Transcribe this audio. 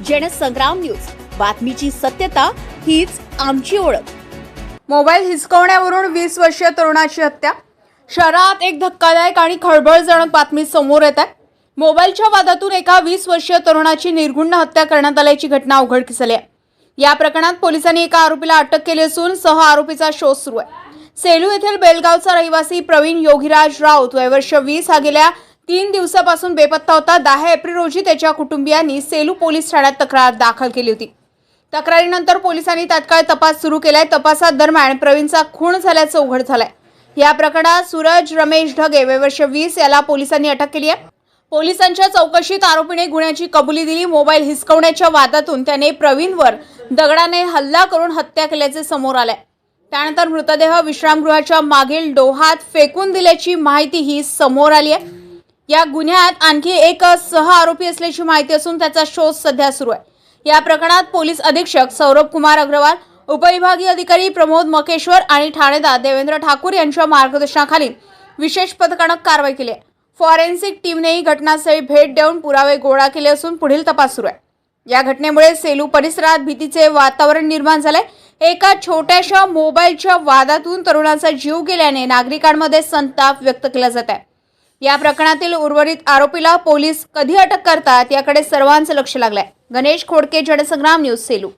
Jansangram news, बातमीची सत्यता हीच आमची ओळख। मोबाईल हिसकावण्यावरून 20 वर्षीय तरुणाची हत्या। शहरात एक धक्कादायक आणि खळबळजनक बातमी समोर येत आहे। मोबाईलच्या वादातून एका 20 वर्षीय तरुणाची निर्घृण हत्या करण्यात आल्याची घटना उघडकीस आली आहे। या प्रकरणात पोलिसांनी एका आरोपीला अटक केली असून सह आरोपीचा शोध सुरू आहे। सेलू येथील बेलगावचा रहिवासी प्रवीण योगीराज राऊत वय वर्ष 20 हा गेल्या 3 दिवसापासून बेपत्ता होता। 10 एप्रिल रोजी त्याच्या कुटुंबियांनी सेलू पोलीस ठाण्यात तक्रार दाखल केली होती। तक्रारीनंतर पोलिसांनी तात्काळ तपास सुरू केलाय। तपासात दरम्यान प्रवीणचा खून झाल्याचं उघड झालंय। या प्रकरणात सूरज रमेश ढगे वय वर्ष 20 याला पोलिसांनी अटक केली आहे। पोलिसांच्या चौकशीत आरोपीने गुन्ह्याची कबुली दिली। मोबाईल हिसकावण्याच्या वादातून त्याने प्रवीणवर दगडाने हल्ला करून हत्या केल्याचे समोर आले। त्यानंतर मृतदेह विश्रामगृहाच्या मागील डोहात फेकून दिल्याची माहितीही समोर आली आहे। या गुन्ह्यात आणखी एक सह आरोपी असल्याची माहिती असून त्याचा शोध सध्या सुरू आहे। या प्रकरणात पोलीस अधीक्षक सौरभ कुमार अग्रवाल, उपविभागीय अधिकारी प्रमोद मकेश्वर आणि ठाणेदार देवेंद्र ठाकूर यांच्या मार्गदर्शनाखाली विशेष पथकाने कारवाई केली आहे। फॉरेन्सिक टीमनेही घटनास्थळी भेट देऊन पुरावे गोळा केले असून पुढील तपास सुरू आहे। या घटनेमुळे सेलू परिसरात भीतीचे वातावरण निर्माण झाले। एका छोट्याशा मोबाईलच्या वादातून तरुणाचा जीव गेल्याने नागरिकांमध्ये संताप व्यक्त केला जात आहे। या प्रकरणातील उर्वरित आरोपीला पोलीस कधी अटक करतात याकडे सर्वांचं लक्ष लागलंय। गणेश खोडके, जनसंग्राम न्यूज, सेलू।